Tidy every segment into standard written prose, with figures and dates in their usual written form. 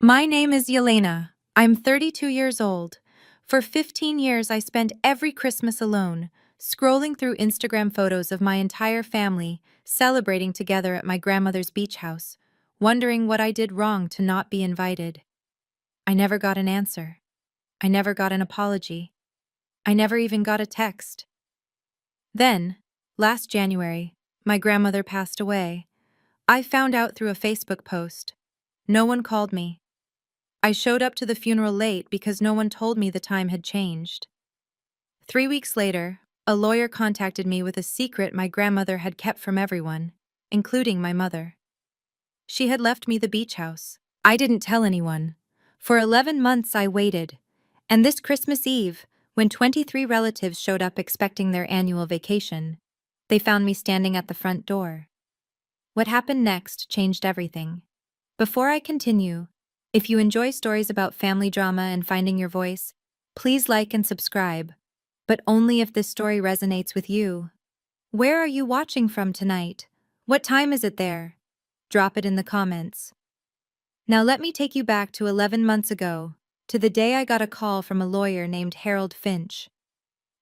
My name is Yelena. I'm 32 years old. For 15 years, I spent every Christmas alone, scrolling through Instagram photos of my entire family celebrating together at my grandmother's beach house, wondering what I did wrong to not be invited. I never got an answer. I never got an apology. I never even got a text. Then, last January, my grandmother passed away. I found out through a Facebook post. No one called me. I showed up to the funeral late because no one told me the time had changed. 3 weeks later, a lawyer contacted me with a secret my grandmother had kept from everyone, including my mother. She had left me the beach house. I didn't tell anyone. For 11 months I waited, and this Christmas Eve, when 23 relatives showed up expecting their annual vacation, they found me standing at the front door. What happened next changed everything. Before I continue, if you enjoy stories about family drama and finding your voice, please like and subscribe, but only if this story resonates with you. Where are you watching from tonight? What time is it there? Drop it in the comments. Now let me take you back to 11 months ago, to the day I got a call from a lawyer named Harold Finch.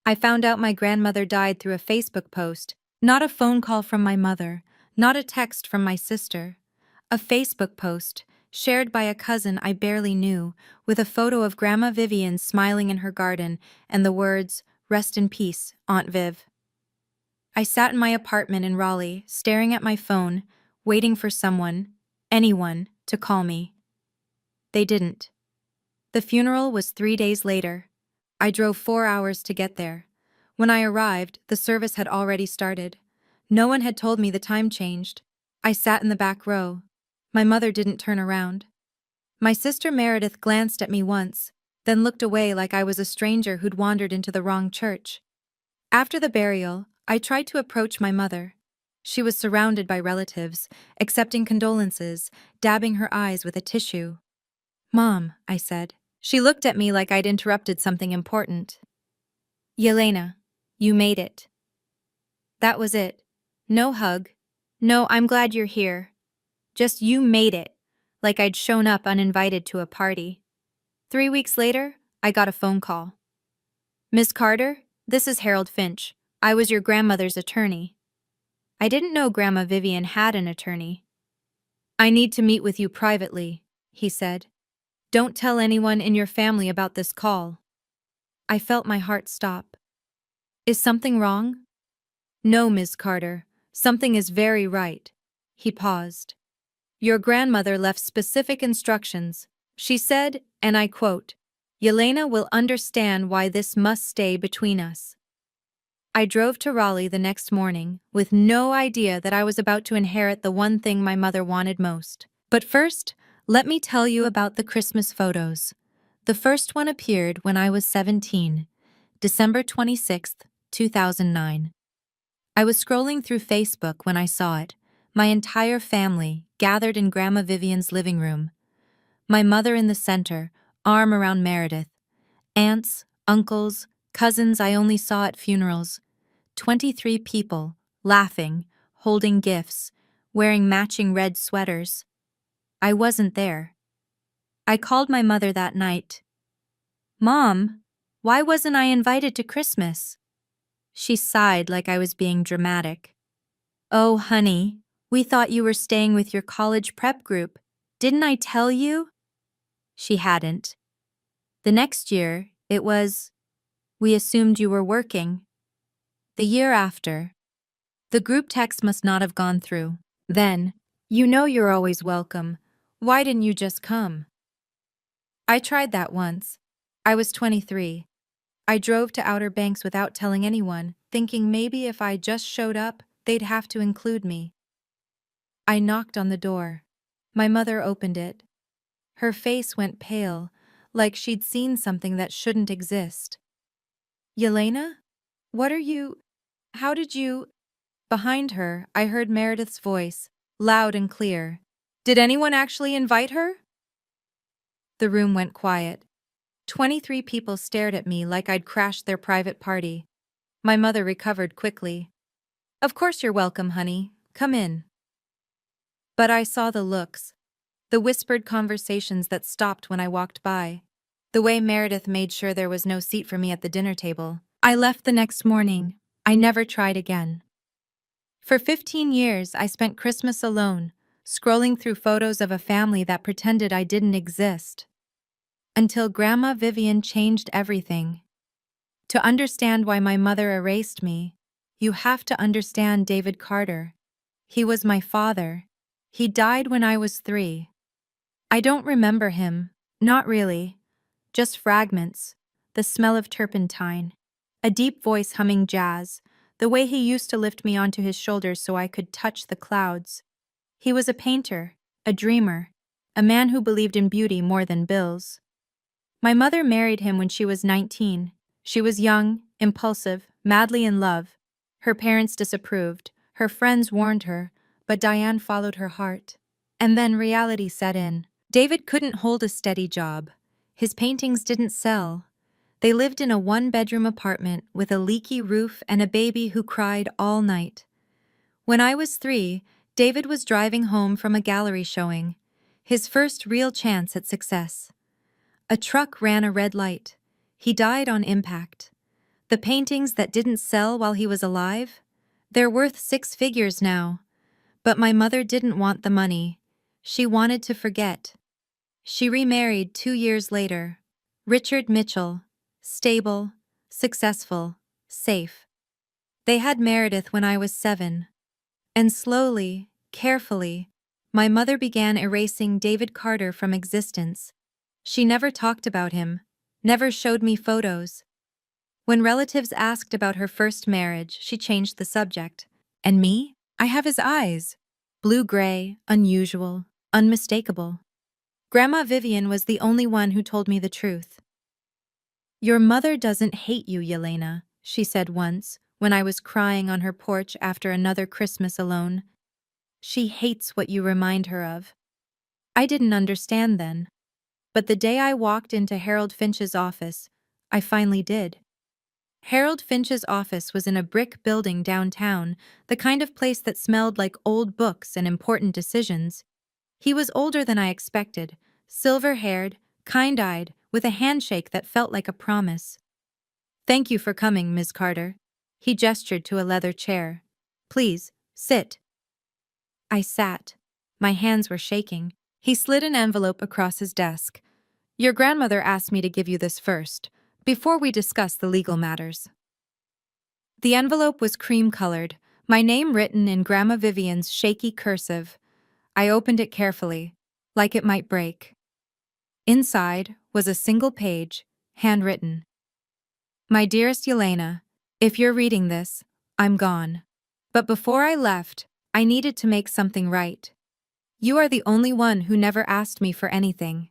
I found out my grandmother died through a Facebook post, not a phone call from my mother, not a text from my sister. A Facebook post, shared by a cousin I barely knew, with a photo of Grandma Vivian smiling in her garden and the words, "Rest in peace, Aunt Viv." I sat in my apartment in Raleigh, staring at my phone, waiting for someone, anyone, to call me. They didn't. The funeral was 3 days later. I drove 4 hours to get there. When I arrived, the service had already started. No one had told me the time changed. I sat in the back row. My mother didn't turn around. My sister Meredith glanced at me once, then looked away like I was a stranger who'd wandered into the wrong church. After the burial, I tried to approach my mother. She was surrounded by relatives, accepting condolences, dabbing her eyes with a tissue. "Mom," I said. She looked at me like I'd interrupted something important. "Yelena, you made it." That was it. No hug. No, "I'm glad you're here." Just, "You made it," like I'd shown up uninvited to a party. 3 weeks later, I got a phone call. "Miss Carter, this is Harold Finch. I was your grandmother's attorney." I didn't know Grandma Vivian had an attorney. "I need to meet with you privately," he said. "Don't tell anyone in your family about this call." I felt my heart stop. "Is something wrong?" "No, Ms. Carter. Something is very right." He paused. "Your grandmother left specific instructions. She said, and I quote, 'Yelena will understand why this must stay between us.'" I drove to Raleigh the next morning, with no idea that I was about to inherit the one thing my mother wanted most. But first, let me tell you about the Christmas photos. The first one appeared when I was 17, December 26th, 2009. I was scrolling through Facebook when I saw it, my entire family gathered in Grandma Vivian's living room. My mother in the center, arm around Meredith. Aunts, uncles, cousins I only saw at funerals. 23 people, laughing, holding gifts, wearing matching red sweaters. I wasn't there. I called my mother that night. "Mom, why wasn't I invited to Christmas?" She sighed like I was being dramatic. "Oh, honey, we thought you were staying with your college prep group. Didn't I tell you?" She hadn't. The next year, we assumed you were working. The year after, the group text must not have gone through. Then, "You know you're always welcome. Why didn't you just come?" I tried that once. I was 23. I drove to Outer Banks without telling anyone, thinking maybe if I just showed up, they'd have to include me. I knocked on the door. My mother opened it. Her face went pale, like she'd seen something that shouldn't exist. "Yelena? How did you—" Behind her, I heard Meredith's voice, loud and clear. "Did anyone actually invite her?" The room went quiet. 23 people stared at me like I'd crashed their private party. My mother recovered quickly. "Of course you're welcome, honey. Come in." But I saw the looks. The whispered conversations that stopped when I walked by. The way Meredith made sure there was no seat for me at the dinner table. I left the next morning. I never tried again. For 15 years, I spent Christmas alone, scrolling through photos of a family that pretended I didn't exist. Until Grandma Vivian changed everything. To understand why my mother erased me, you have to understand David Carter. He was my father. He died when I was 3. I don't remember him, not really. Just fragments, the smell of turpentine, a deep voice humming jazz, the way he used to lift me onto his shoulders so I could touch the clouds. He was a painter, a dreamer, a man who believed in beauty more than bills. My mother married him when she was 19. She was young, impulsive, madly in love. Her parents disapproved, her friends warned her, but Diane followed her heart. And then reality set in. David couldn't hold a steady job. His paintings didn't sell. They lived in a one-bedroom apartment with a leaky roof and a baby who cried all night. When I was 3, David was driving home from a gallery showing, his first real chance at success. A truck ran a red light. He died on impact. The paintings that didn't sell while he was alive? They're worth 6 figures now. But my mother didn't want the money. She wanted to forget. She remarried 2 years later. Richard Mitchell. Stable, successful, safe. They had Meredith when I was 7. And slowly, carefully, my mother began erasing David Carter from existence. She never talked about him, never showed me photos. When relatives asked about her first marriage, she changed the subject. And me? I have his eyes. Blue-gray, unusual, unmistakable. Grandma Vivian was the only one who told me the truth. "Your mother doesn't hate you, Yelena," she said once, when I was crying on her porch after another Christmas alone. "She hates what you remind her of." I didn't understand then. But the day I walked into Harold Finch's office, I finally did. Harold Finch's office was in a brick building downtown, the kind of place that smelled like old books and important decisions. He was older than I expected, silver-haired, kind-eyed, with a handshake that felt like a promise. "Thank you for coming, Ms. Carter." He gestured to a leather chair. "Please, sit." I sat. My hands were shaking. He slid an envelope across his desk. "Your grandmother asked me to give you this first, before we discuss the legal matters." The envelope was cream-colored, my name written in Grandma Vivian's shaky cursive. I opened it carefully, like it might break. Inside was a single page, handwritten. "My dearest Yelena, if you're reading this, I'm gone. But before I left, I needed to make something right. You are the only one who never asked me for anything.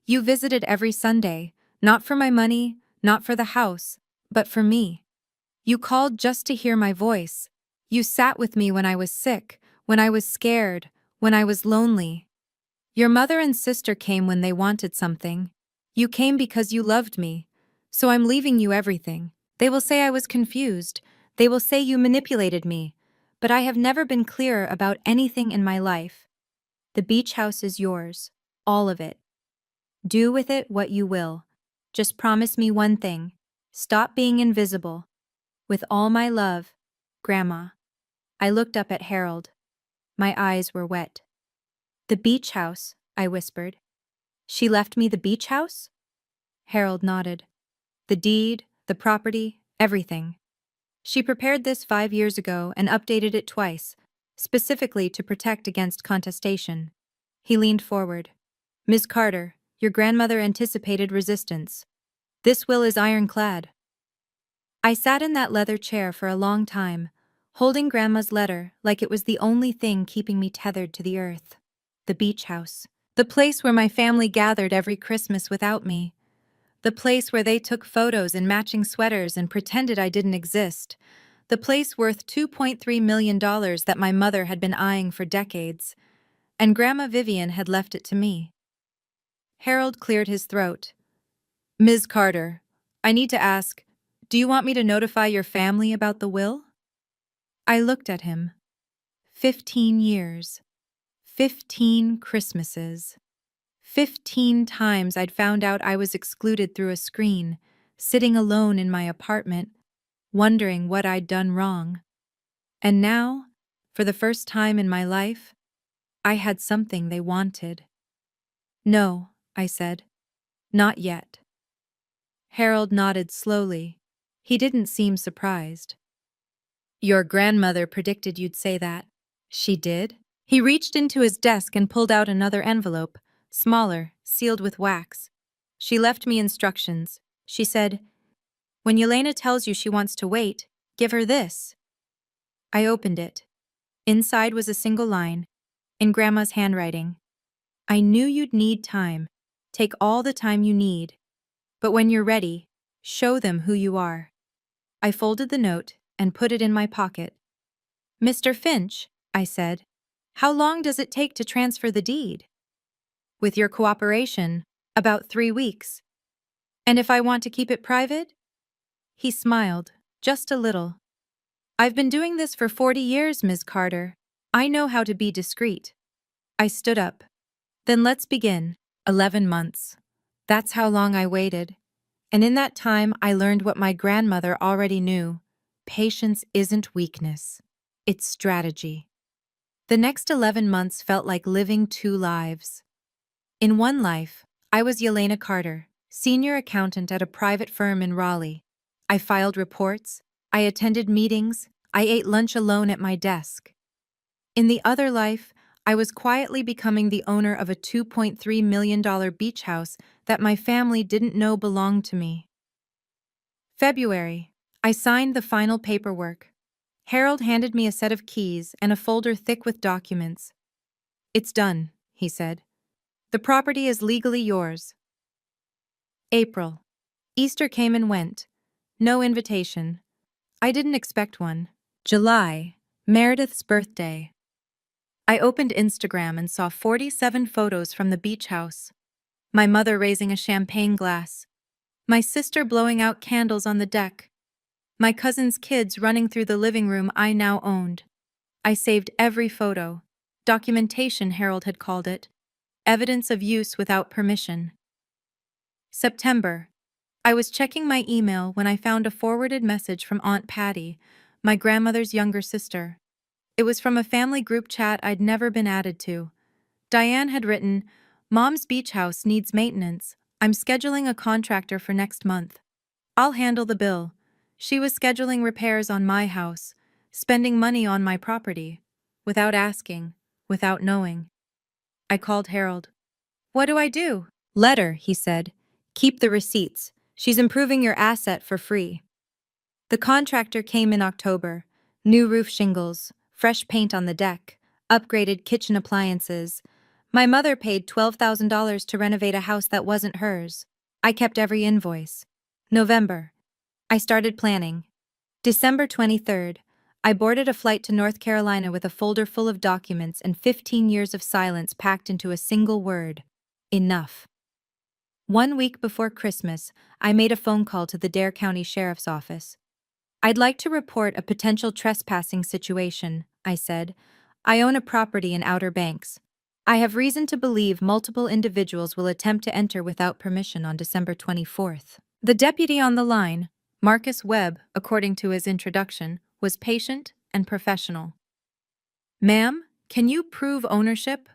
You visited every Sunday, not for my money, not for the house, but for me. You called just to hear my voice. You sat with me when I was sick, when I was scared, when I was lonely. Your mother and sister came when they wanted something. You came because you loved me. So I'm leaving you everything. They will say I was confused. They will say you manipulated me. But I have never been clearer about anything in my life. The beach house is yours. All of it. Do with it what you will. Just promise me one thing. Stop being invisible. With all my love, Grandma." I looked up at Harold. My eyes were wet. "The beach house," I whispered. "She left me the beach house?" Harold nodded. "The deed, the property, everything. She prepared this 5 years ago and updated it twice, specifically to protect against contestation." He leaned forward. "Ms. Carter, your grandmother anticipated resistance. This will is ironclad." I sat in that leather chair for a long time, holding Grandma's letter like it was the only thing keeping me tethered to the earth. The beach house. The place where my family gathered every Christmas without me. The place where they took photos in matching sweaters and pretended I didn't exist. The place worth $2.3 million that my mother had been eyeing for decades. And Grandma Vivian had left it to me. Harold cleared his throat. "Ms. Carter, I need to ask, do you want me to notify your family about the will?" I looked at him. 15 years. 15 Christmases. 15 times I'd found out I was excluded through a screen, sitting alone in my apartment, wondering what I'd done wrong. And now, for the first time in my life, I had something they wanted. "No," I said. "Not yet." Harold nodded slowly. He didn't seem surprised. "Your grandmother predicted you'd say that." "She did?" He reached into his desk and pulled out another envelope, smaller, sealed with wax. "She left me instructions. She said, 'When Yelena tells you she wants to wait, give her this.'" I opened it. Inside was a single line, in Grandma's handwriting. "I knew you'd need time. Take all the time you need. But when you're ready, show them who you are." I folded the note and put it in my pocket. "Mr. Finch," I said, "how long does it take to transfer the deed?" "With your cooperation, about 3 weeks." "And if I want to keep it private?" He smiled, just a little. "I've been doing this for 40 years, Ms. Carter. I know how to be discreet." I stood up. "Then let's begin." 11 months. That's how long I waited. And in that time, I learned what my grandmother already knew. Patience isn't weakness. It's strategy. The next 11 months felt like living 2 lives. In one life, I was Yelena Carter, senior accountant at a private firm in Raleigh. I filed reports, I attended meetings, I ate lunch alone at my desk. In the other life, I was quietly becoming the owner of a $2.3 million beach house that my family didn't know belonged to me. February. I signed the final paperwork. Harold handed me a set of keys and a folder thick with documents. "It's done," he said. "The property is legally yours." April. Easter came and went. No invitation. I didn't expect one. July. Meredith's birthday. I opened Instagram and saw 47 photos from the beach house. My mother raising a champagne glass. My sister blowing out candles on the deck. My cousin's kids running through the living room I now owned. I saved every photo. Documentation, Harold had called it. Evidence of use without permission. September. I was checking my email when I found a forwarded message from Aunt Patty, my grandmother's younger sister. It was from a family group chat I'd never been added to. Diane had written, "Mom's beach house needs maintenance. I'm scheduling a contractor for next month. I'll handle the bill." She was scheduling repairs on my house, spending money on my property, without asking, without knowing. I called Harold. "What do I do?" "Letter," he said. "Keep the receipts. She's improving your asset for free." The contractor came in October. New roof shingles, fresh paint on the deck, upgraded kitchen appliances. My mother paid $12,000 to renovate a house that wasn't hers. I kept every invoice. November. I started planning. December 23rd. I boarded a flight to North Carolina with a folder full of documents and 15 years of silence packed into a single word. Enough. 1 week before Christmas, I made a phone call to the Dare County Sheriff's Office. "I'd like to report a potential trespassing situation," I said. "I own a property in Outer Banks. I have reason to believe multiple individuals will attempt to enter without permission on December 24th. The deputy on the line, Marcus Webb, according to his introduction, was patient and professional. "Ma'am, can you prove ownership?"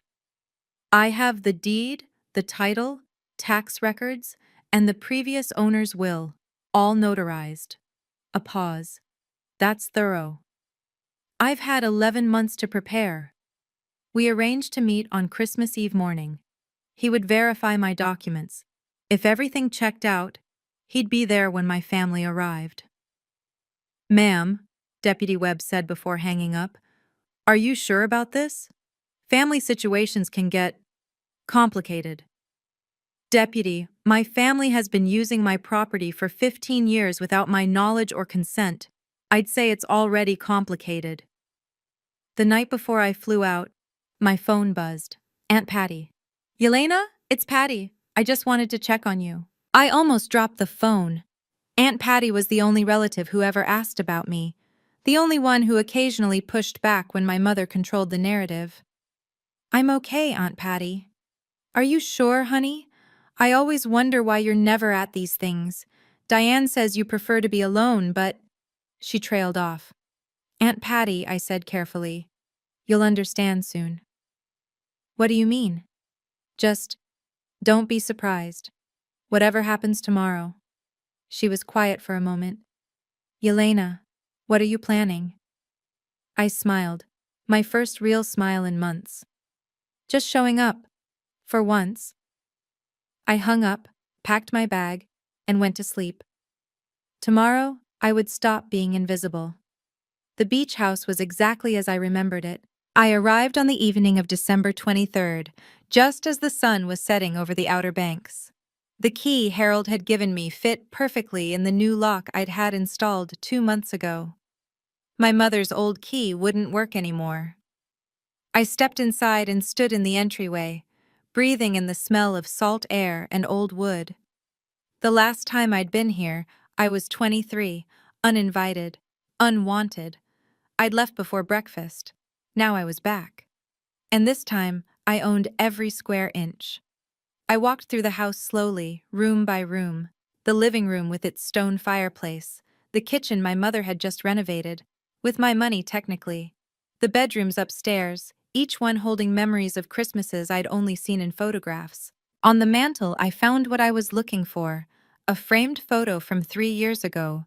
"I have the deed, the title, tax records, and the previous owner's will, all notarized." A pause. "That's thorough." "I've had 11 months to prepare." We arranged to meet on Christmas Eve morning. He would verify my documents. If everything checked out, he'd be there when my family arrived. "Ma'am," Deputy Webb said before hanging up, "are you sure about this? Family situations can get complicated." "Deputy, my family has been using my property for 15 years without my knowledge or consent. I'd say it's already complicated." The night before I flew out, my phone buzzed. "Aunt Patty." "Yelena, it's Patty. I just wanted to check on you." I almost dropped the phone. Aunt Patty was the only relative who ever asked about me, the only one who occasionally pushed back when my mother controlled the narrative. "I'm okay, Aunt Patty." Are you sure, honey? I always wonder why you're never at these things. Diane says you prefer to be alone, but… She trailed off. Aunt Patty, I said carefully. You'll understand soon. What do you mean? Just, don't be surprised. Whatever happens tomorrow. She was quiet for a moment. Yelena, what are you planning? I smiled. My first real smile in months. Just showing up. For once. I hung up, packed my bag, and went to sleep. Tomorrow, I would stop being invisible. The beach house was exactly as I remembered it. I arrived on the evening of December 23rd, just as the sun was setting over the Outer Banks. The key Harold had given me fit perfectly in the new lock I'd had installed 2 months ago. My mother's old key wouldn't work anymore. I stepped inside and stood in the entryway, breathing in the smell of salt air and old wood. The last time I'd been here, I was 23, uninvited, unwanted. I'd left before breakfast. Now I was back. And this time, I owned every square inch. I walked through the house slowly, room by room. The living room with its stone fireplace, the kitchen my mother had just renovated, with my money technically, the bedrooms upstairs, each one holding memories of Christmases I'd only seen in photographs. On the mantel, I found what I was looking for, a framed photo from 3 years ago.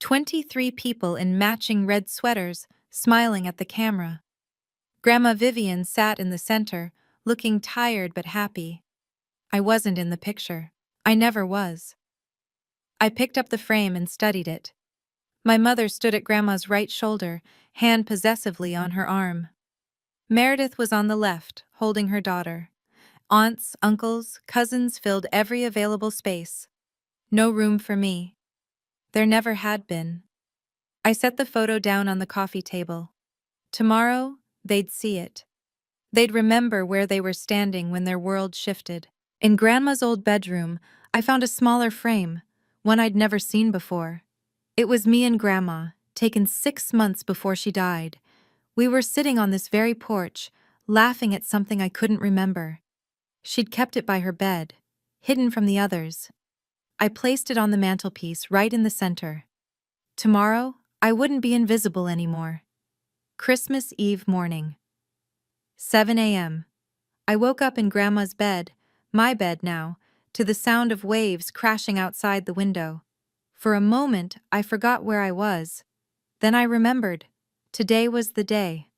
23 people in matching red sweaters, smiling at the camera. Grandma Vivian sat in the center, looking tired but happy. I wasn't in the picture. I never was. I picked up the frame and studied it. My mother stood at Grandma's right shoulder, hand possessively on her arm. Meredith was on the left, holding her daughter. Aunts, uncles, cousins filled every available space. No room for me. There never had been. I set the photo down on the coffee table. Tomorrow, they'd see it. They'd remember where they were standing when their world shifted. In Grandma's old bedroom, I found a smaller frame, one I'd never seen before. It was me and Grandma, taken 6 months before she died. We were sitting on this very porch, laughing at something I couldn't remember. She'd kept it by her bed, hidden from the others. I placed it on the mantelpiece right in the center. Tomorrow, I wouldn't be invisible anymore. Christmas Eve morning. 7 a.m. I woke up in Grandma's bed, my bed now, to the sound of waves crashing outside the window. For a moment, I forgot where I was. Then I remembered. Today was the day.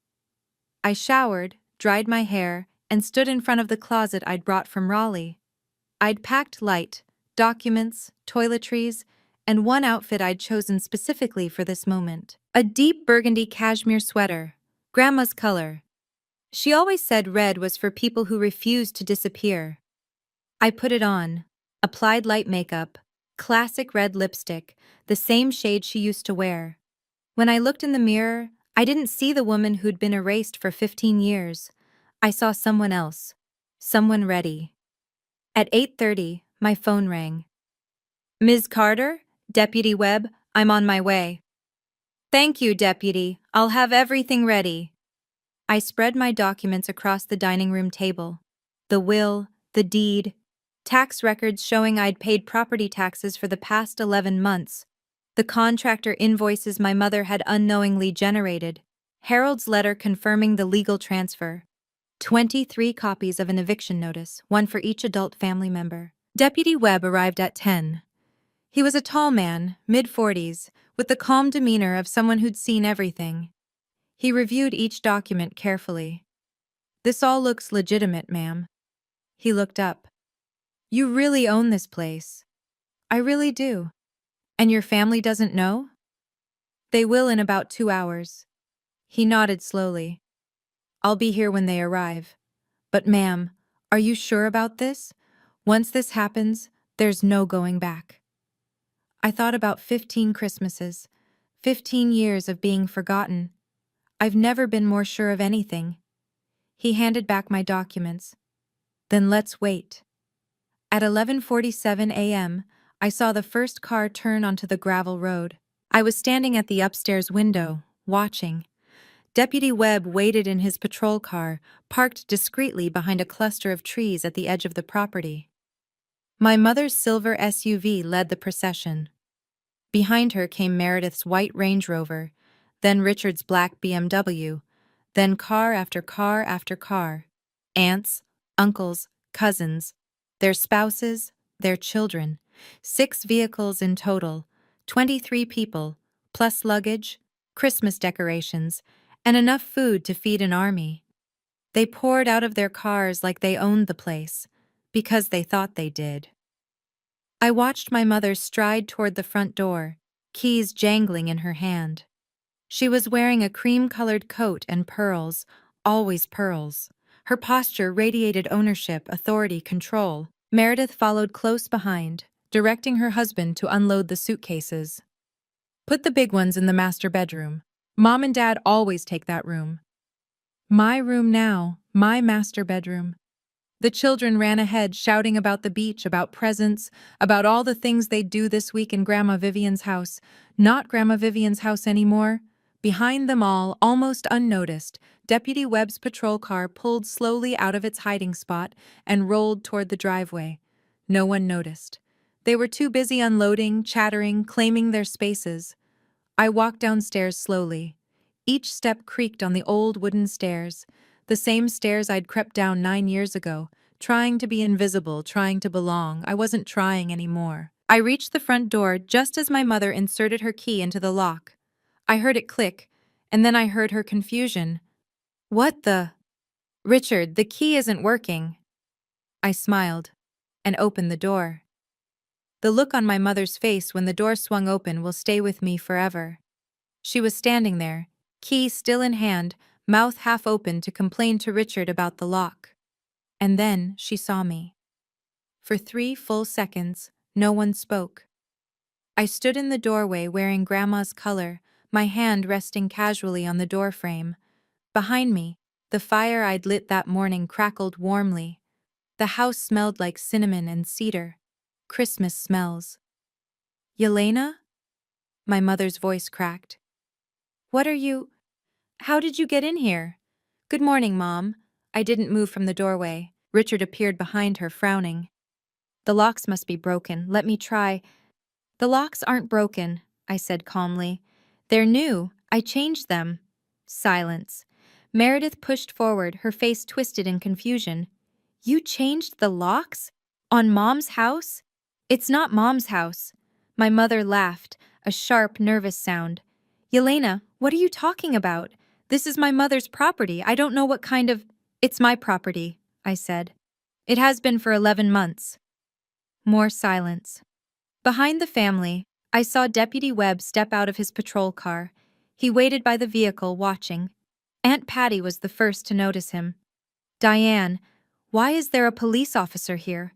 I showered, dried my hair, and stood in front of the closet I'd brought from Raleigh. I'd packed light, documents, toiletries, and one outfit I'd chosen specifically for this moment. A deep burgundy cashmere sweater, Grandma's color. She always said red was for people who refused to disappear. I put it on, applied light makeup, classic red lipstick, the same shade she used to wear. When I looked in the mirror, I didn't see the woman who'd been erased for 15 years. I saw someone else, someone ready. At 8:30, my phone rang. Ms. Carter, Deputy Webb, I'm on my way. Thank you, Deputy. I'll have everything ready. I spread my documents across the dining room table. The will, the deed, tax records showing I'd paid property taxes for the past 11 months, the contractor invoices my mother had unknowingly generated, Harold's letter confirming the legal transfer, 23 copies of an eviction notice, one for each adult family member. Deputy Webb arrived at 10. He was a tall man, mid-40s, with the calm demeanor of someone who'd seen everything. He reviewed each document carefully. This all looks legitimate, ma'am. He looked up. You really own this place. I really do. And your family doesn't know? They will in about 2 hours. He nodded slowly. I'll be here when they arrive. But ma'am, are you sure about this? Once this happens, there's no going back. I thought about 15 Christmases, 15 years of being forgotten. I've never been more sure of anything. He handed back my documents. Then let's wait. At 11:47 a.m., I saw the first car turn onto the gravel road. I was standing at the upstairs window, watching. Deputy Webb waited in his patrol car, parked discreetly behind a cluster of trees at the edge of the property. My mother's silver SUV led the procession. Behind her came Meredith's white Range Rover, then Richard's black BMW, then car after car after car. Aunts, uncles, cousins, their spouses, their children. 6 vehicles in total, 23 people, plus luggage, Christmas decorations, and enough food to feed an army. They poured out of their cars like they owned the place, because they thought they did. I watched my mother stride toward the front door, keys jangling in her hand. She was wearing a cream-colored coat and pearls, always pearls. Her posture radiated ownership, authority, control. Meredith followed close behind, directing her husband to unload the suitcases. Put the big ones in the master bedroom. Mom and Dad always take that room. My room now, my master bedroom. The children ran ahead, shouting about the beach, about presents, about all the things they'd do this week in Grandma Vivian's house. Not Grandma Vivian's house anymore. Behind them all, almost unnoticed, Deputy Webb's patrol car pulled slowly out of its hiding spot and rolled toward the driveway. No one noticed. They were too busy unloading, chattering, claiming their spaces. I walked downstairs slowly. Each step creaked on the old wooden stairs, the same stairs I'd crept down 9 years ago, trying to be invisible, trying to belong. I wasn't trying anymore. I reached the front door just as my mother inserted her key into the lock. I heard it click, and then I heard her confusion. What the? Richard, the key isn't working. I smiled and opened the door. The look on my mother's face when the door swung open will stay with me forever. She was standing there, key still in hand, mouth half open to complain to Richard about the lock. And then she saw me. For 3 full seconds, no one spoke. I stood in the doorway wearing Grandma's color, my hand resting casually on the doorframe. Behind me, the fire I'd lit that morning crackled warmly. The house smelled like cinnamon and cedar. Christmas smells. Yelena? My mother's voice cracked. What are you? How did you get in here? Good morning, Mom. I didn't move from the doorway. Richard appeared behind her, frowning. The locks must be broken. Let me try. The locks aren't broken, I said calmly. They're new. I changed them. Silence. Meredith pushed forward, her face twisted in confusion. You changed the locks? On Mom's house? It's not Mom's house. My mother laughed, a sharp, nervous sound. Yelena, what are you talking about? This is my mother's property. I don't know what kind of… It's my property, I said. It has been for 11 months. More silence. Behind the family, I saw Deputy Webb step out of his patrol car. He waited by the vehicle, watching. Aunt Patty was the first to notice him. Diane, why is there a police officer here?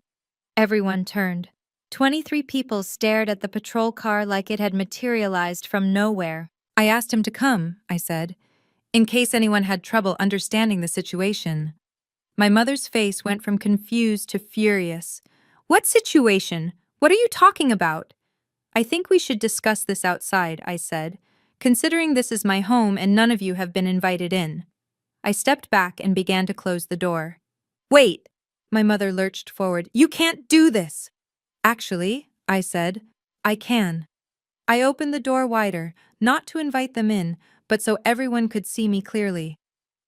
Everyone turned. 23 people stared at the patrol car like it had materialized from nowhere. I asked him to come, I said, in case anyone had trouble understanding the situation. My mother's face went from confused to furious. What situation? What are you talking about? I think we should discuss this outside, I said, considering this is my home and none of you have been invited in. I stepped back and began to close the door. Wait! My mother lurched forward. You can't do this! Actually, I said, I can. I opened the door wider, not to invite them in, but so everyone could see me clearly.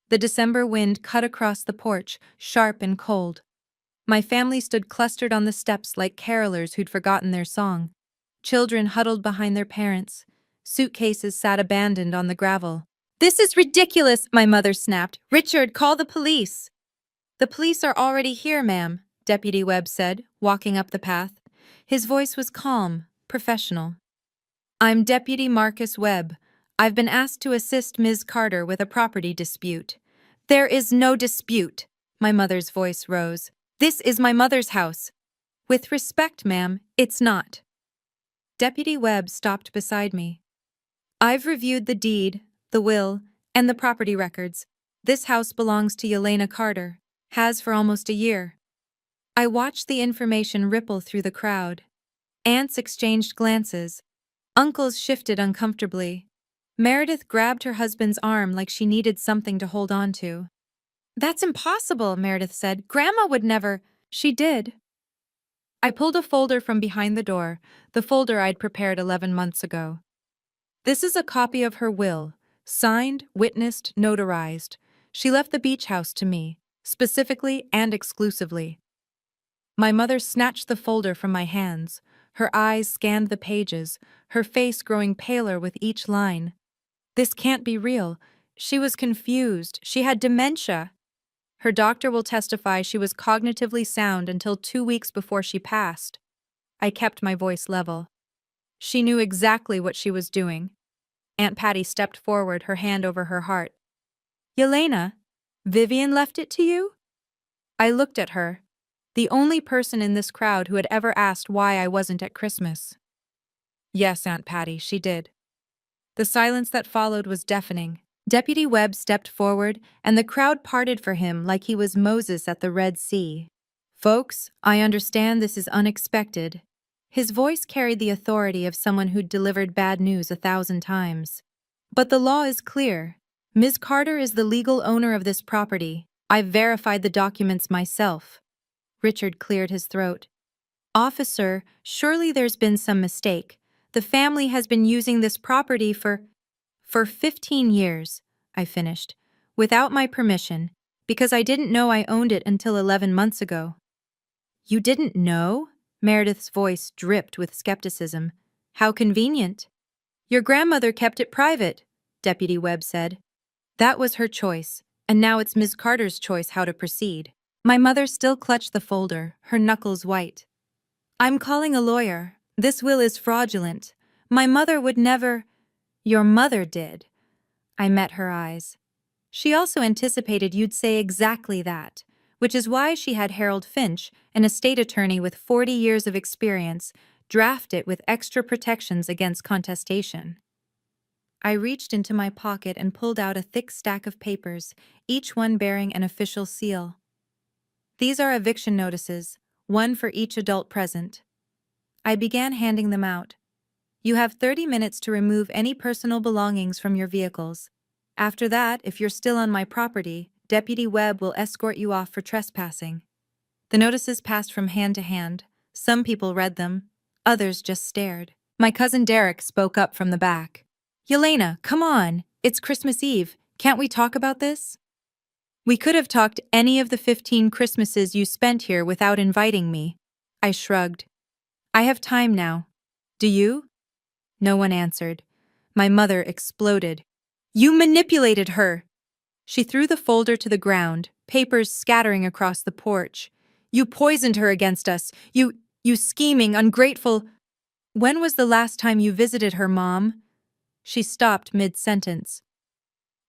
The December wind cut across the porch, sharp and cold. My family stood clustered on the steps like carolers who'd forgotten their song. Children huddled behind their parents. Suitcases sat abandoned on the gravel. This is ridiculous, my mother snapped. Richard, call the police. The police are already here, ma'am, Deputy Webb said, walking up the path. His voice was calm, professional. I'm Deputy Marcus Webb. I've been asked to assist Ms. Carter with a property dispute. There is no dispute, my mother's voice rose. This is my mother's house. With respect, ma'am, it's not. Deputy Webb stopped beside me. I've reviewed the deed, the will, and the property records. This house belongs to Yelena Carter, has for almost a year. I watched the information ripple through the crowd. Aunts exchanged glances. Uncles shifted uncomfortably. Meredith grabbed her husband's arm like she needed something to hold on to. "That's impossible," Meredith said. "Grandma would never—" "She did." I pulled a folder from behind the door, the folder I'd prepared 11 months ago. "This is a copy of her will, signed, witnessed, notarized. She left the beach house to me, specifically and exclusively." My mother snatched the folder from my hands. Her eyes scanned the pages, her face growing paler with each line. "This can't be real." She was confused. She had dementia. "Her doctor will testify she was cognitively sound until 2 weeks before she passed." I kept my voice level. "She knew exactly what she was doing." Aunt Patty stepped forward, her hand over her heart. "Yelena, Vivian left it to you?" I looked at her, the only person in this crowd who had ever asked why I wasn't at Christmas. "Yes, Aunt Patty, she did." The silence that followed was deafening. Deputy Webb stepped forward, and the crowd parted for him like he was Moses at the Red Sea. "Folks, I understand this is unexpected." His voice carried the authority of someone who'd delivered bad news 1,000 times. "But the law is clear. Ms. Carter is the legal owner of this property. I've verified the documents myself." Richard cleared his throat. "Officer, surely there's been some mistake. The family has been using this property for 15 years, I finished, "without my permission, because I didn't know I owned it until 11 months ago." "You didn't know?" Meredith's voice dripped with skepticism. "How convenient." "Your grandmother kept it private," Deputy Webb said. "That was her choice, and now it's Ms. Carter's choice how to proceed." My mother still clutched the folder, her knuckles white. "I'm calling a lawyer. This will is fraudulent. My mother would never—" "Your mother did." I met her eyes. "She also anticipated you'd say exactly that, which is why she had Harold Finch, an estate attorney with 40 years of experience, draft it with extra protections against contestation." I reached into my pocket and pulled out a thick stack of papers, each one bearing an official seal. "These are eviction notices, one for each adult present." I began handing them out. "You have 30 minutes to remove any personal belongings from your vehicles. After that, if you're still on my property, Deputy Webb will escort you off for trespassing." The notices passed from hand to hand. Some people read them, others just stared. My cousin Derek spoke up from the back. "Yelena, come on. It's Christmas Eve. Can't we talk about this?" "We could have talked any of the 15 Christmases you spent here without inviting me." I shrugged. "I have time now. Do you?" No one answered. My mother exploded. "You manipulated her!" She threw the folder to the ground, papers scattering across the porch. "You poisoned her against us. You scheming, ungrateful—" "When was the last time you visited her, Mom?" She stopped mid-sentence.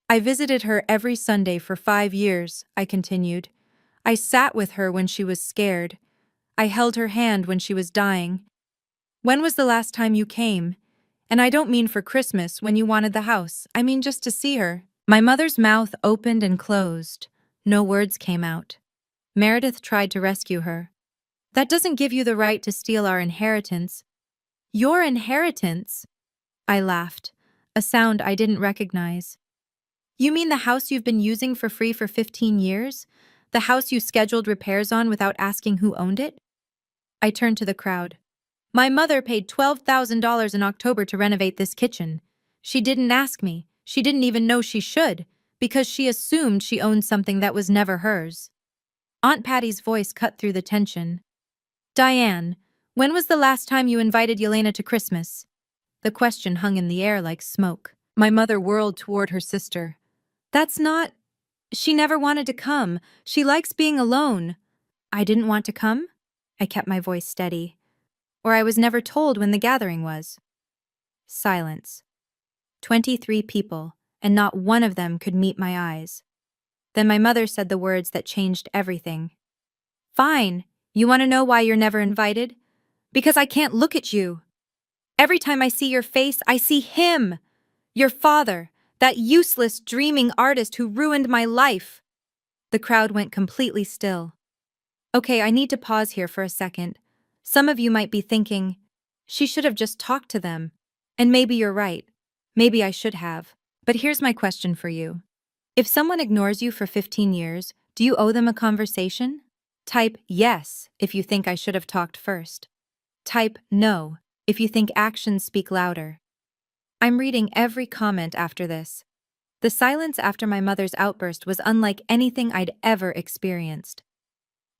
"I visited her every Sunday for 5 years," I continued. "I sat with her when she was scared. I held her hand when she was dying. When was the last time you came? And I don't mean for Christmas when you wanted the house. I mean just to see her." My mother's mouth opened and closed. No words came out. Meredith tried to rescue her. "That doesn't give you the right to steal our inheritance." "Your inheritance?" I laughed, a sound I didn't recognize. "You mean the house you've been using for free for 15 years? The house you scheduled repairs on without asking who owned it?" I turned to the crowd. "My mother paid $12,000 in October to renovate this kitchen. She didn't ask me. She didn't even know she should, because she assumed she owned something that was never hers." Aunt Patty's voice cut through the tension. "Diane, when was the last time you invited Yelena to Christmas?" The question hung in the air like smoke. My mother whirled toward her sister. "That's not— She never wanted to come. She likes being alone." "I didn't want to come?" I kept my voice steady. "Or I was never told when the gathering was." Silence. 23 people, and not one of them could meet my eyes. Then my mother said the words that changed everything. "Fine. You want to know why you're never invited? Because I can't look at you. Every time I see your face, I see him. Your father, that useless, dreaming artist who ruined my life." The crowd went completely still. Okay, I need to pause here for a second. Some of you might be thinking, she should have just talked to them. And maybe you're right. Maybe I should have. But here's my question for you. If someone ignores you for 15 years, do you owe them a conversation? Type yes if you think I should have talked first. Type no if you think actions speak louder. I'm reading every comment after this. The silence after my mother's outburst was unlike anything I'd ever experienced.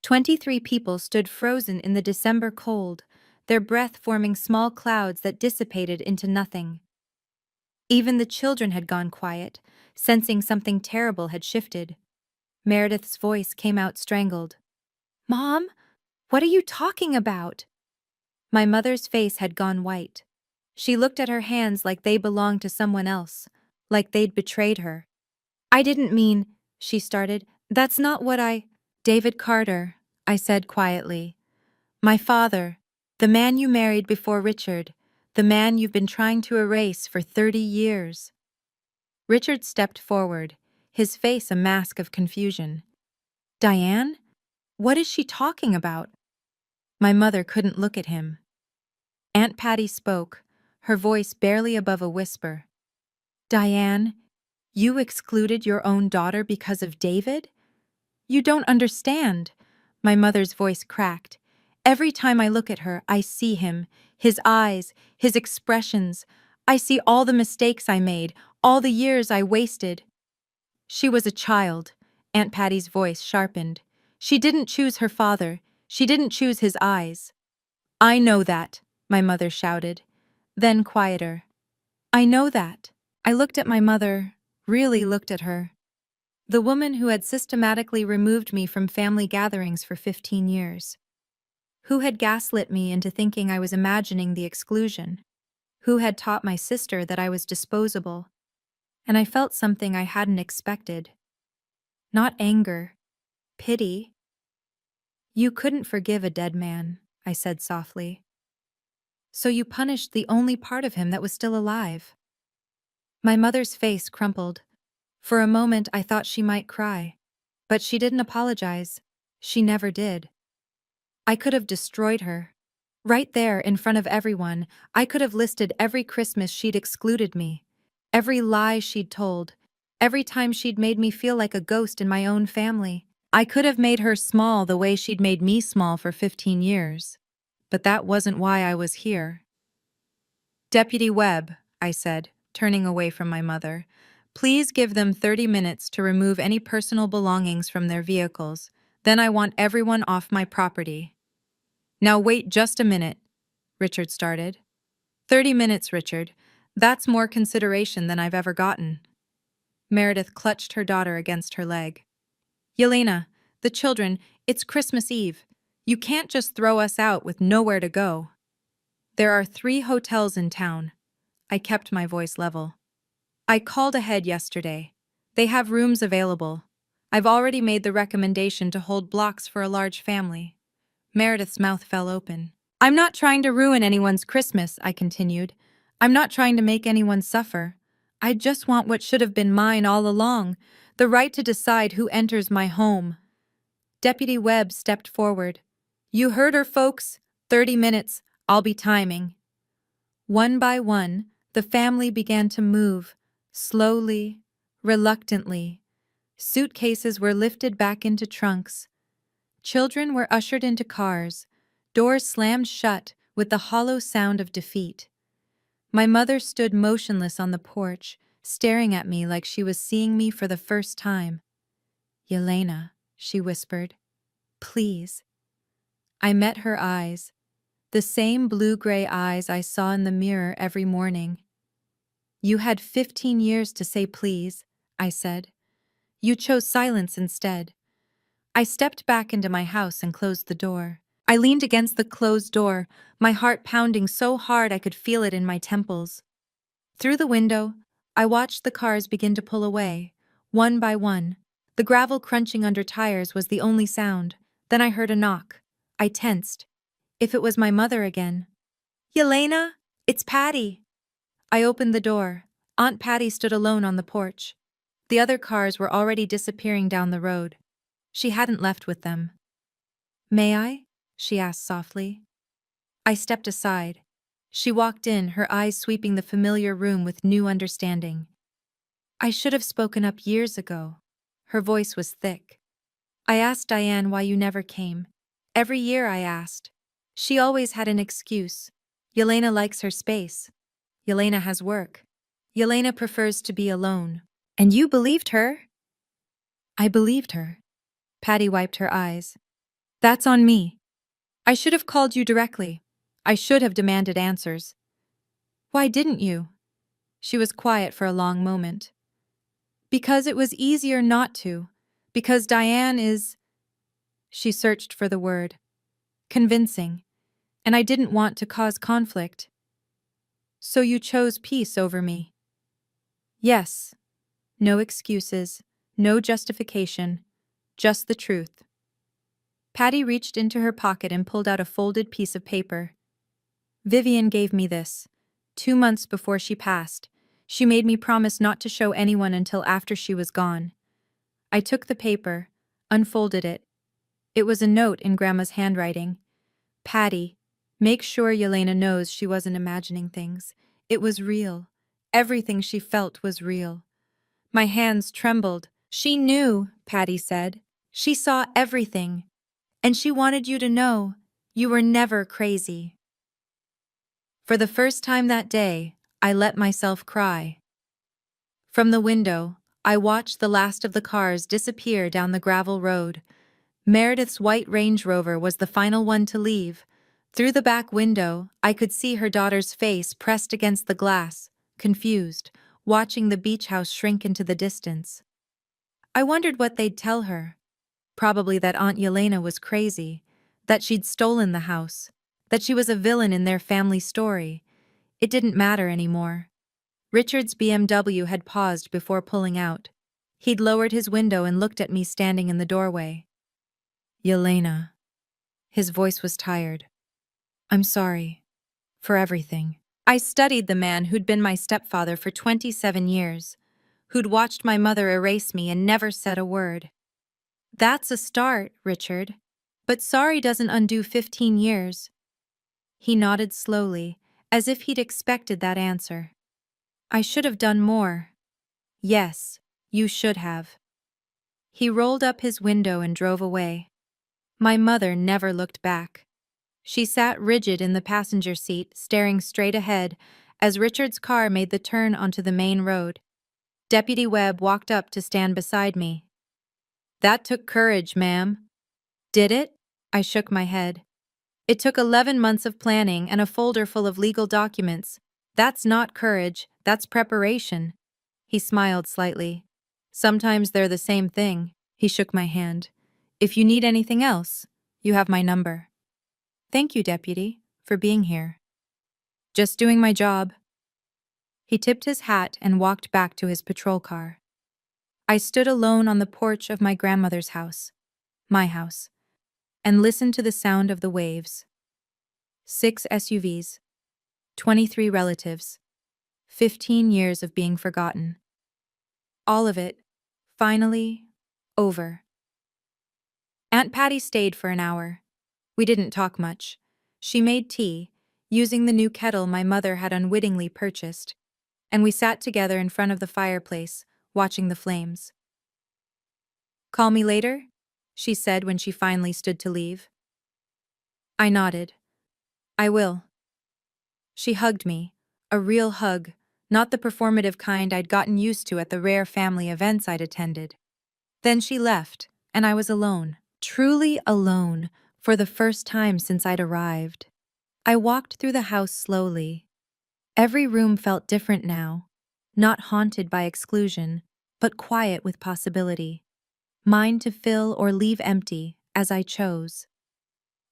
23 people stood frozen in the December cold, their breath forming small clouds that dissipated into nothing. Even the children had gone quiet, sensing something terrible had shifted. Meredith's voice came out strangled. "Mom, what are you talking about?" My mother's face had gone white. She looked at her hands like they belonged to someone else, like they'd betrayed her. "I didn't mean," she started. "That's not what I—" "David Carter," I said quietly. "My father, the man you married before Richard, the man you've been trying to erase for 30 years. Richard stepped forward, his face a mask of confusion. "Diane? What is she talking about?" My mother couldn't look at him. Aunt Patty spoke, her voice barely above a whisper. "Diane, you excluded your own daughter because of David? You don't understand." My mother's voice cracked. "Every time I look at her, I see him, his eyes, his expressions. I see all the mistakes I made, all the years I wasted." "She was a child," Aunt Patty's voice sharpened. "She didn't choose her father. She didn't choose his eyes." "I know that," my mother shouted. Then quieter. "I know that." I looked at my mother, really looked at her. The woman who had systematically removed me from family gatherings for 15 years. Who had gaslit me into thinking I was imagining the exclusion. Who had taught my sister that I was disposable. And I felt something I hadn't expected. Not anger. Pity. "You couldn't forgive a dead man," I said softly. "So you punished the only part of him that was still alive." My mother's face crumpled. For a moment I thought she might cry. But she didn't apologize. She never did. I could have destroyed her. Right there, in front of everyone, I could have listed every Christmas she'd excluded me. Every lie she'd told. Every time she'd made me feel like a ghost in my own family. I could have made her small the way she'd made me small for 15 years. But that wasn't why I was here. "Deputy Webb," I said, turning away from my mother, "please give them 30 minutes to remove any personal belongings from their vehicles. Then I want everyone off my property." "Now wait just a minute," Richard started. "30 minutes, Richard. That's more consideration than I've ever gotten." Meredith clutched her daughter against her leg. "Yelena, the children, it's Christmas Eve. You can't just throw us out with nowhere to go." "There are 3 hotels in town." I kept my voice level. "I called ahead yesterday. They have rooms available. I've already made the recommendation to hold blocks for a large family." Meredith's mouth fell open. "I'm not trying to ruin anyone's Christmas," I continued. "I'm not trying to make anyone suffer. I just want what should have been mine all along, the right to decide who enters my home." Deputy Webb stepped forward. "You heard her, folks. 30 minutes. I'll be timing." One by one, the family began to move, slowly, reluctantly. Suitcases were lifted back into trunks. Children were ushered into cars, doors slammed shut with the hollow sound of defeat. My mother stood motionless on the porch, staring at me like she was seeing me for the first time. "Yelena," she whispered, "please." I met her eyes, the same blue-gray eyes I saw in the mirror every morning. "You had 15 years to say please," I said. "You chose silence instead." I stepped back into my house and closed the door. I leaned against the closed door, my heart pounding so hard I could feel it in my temples. Through the window, I watched the cars begin to pull away, one by one. The gravel crunching under tires was the only sound. Then I heard a knock. I tensed. If it was my mother again. "Yelena, it's Patty." I opened the door. Aunt Patty stood alone on the porch. The other cars were already disappearing down the road. She hadn't left with them. "May I?" she asked softly. I stepped aside. She walked in, her eyes sweeping the familiar room with new understanding. I should have spoken up years ago. Her voice was thick. I asked Diane why you never came. Every year I asked. She always had an excuse. Yelena likes her space. Yelena has work. Yelena prefers to be alone. And you believed her? I believed her. Patty wiped her eyes. That's on me. I should have called you directly. I should have demanded answers. Why didn't you? She was quiet for a long moment. Because it was easier not to. Because Diane is... She searched for the word. Convincing. And I didn't want to cause conflict. So you chose peace over me. Yes. No excuses. No justification. Just the truth. Patty reached into her pocket and pulled out a folded piece of paper. Vivian gave me this. 2 months before she passed. She made me promise not to show anyone until after she was gone. I took the paper, unfolded it. It was a note in Grandma's handwriting. Patty, make sure Yelena knows she wasn't imagining things. It was real. Everything she felt was real. My hands trembled. She knew, Patty said. She saw everything. And she wanted you to know you were never crazy. For the first time that day, I let myself cry. From the window, I watched the last of the cars disappear down the gravel road. Meredith's white Range Rover was the final one to leave. Through the back window, I could see her daughter's face pressed against the glass, confused, watching the beach house shrink into the distance. I wondered what they'd tell her. Probably that Aunt Yelena was crazy, that she'd stolen the house, that she was a villain in their family story. It didn't matter anymore. Richard's BMW had paused before pulling out. He'd lowered his window and looked at me standing in the doorway. Yelena. His voice was tired. I'm sorry. For everything. I studied the man who'd been my stepfather for 27 years, who'd watched my mother erase me and never said a word. That's a start, Richard. But sorry doesn't undo 15 years. He nodded slowly, as if he'd expected that answer. I should have done more. Yes, you should have. He rolled up his window and drove away. My mother never looked back. She sat rigid in the passenger seat, staring straight ahead, as Richard's car made the turn onto the main road. Deputy Webb walked up to stand beside me. That took courage, ma'am. Did it? I shook my head. It took 11 months of planning and a folder full of legal documents. That's not courage, that's preparation. He smiled slightly. Sometimes they're the same thing. He shook my hand. If you need anything else, you have my number. Thank you, Deputy, for being here. Just doing my job. He tipped his hat and walked back to his patrol car. I stood alone on the porch of my grandmother's house, my house, and listened to the sound of the waves. 6 SUVs, 23 relatives, 15 years of being forgotten. All of it, finally, over. Aunt Patty stayed for an hour. We didn't talk much. She made tea, using the new kettle my mother had unwittingly purchased, and we sat together in front of the fireplace, watching the flames. Call me later? She said when she finally stood to leave. I nodded. I will. She hugged me, a real hug, not the performative kind I'd gotten used to at the rare family events I'd attended. Then she left, and I was alone, truly alone, for the first time since I'd arrived. I walked through the house slowly. Every room felt different now, not haunted by exclusion, but quiet with possibility. Mine to fill or leave empty, as I chose.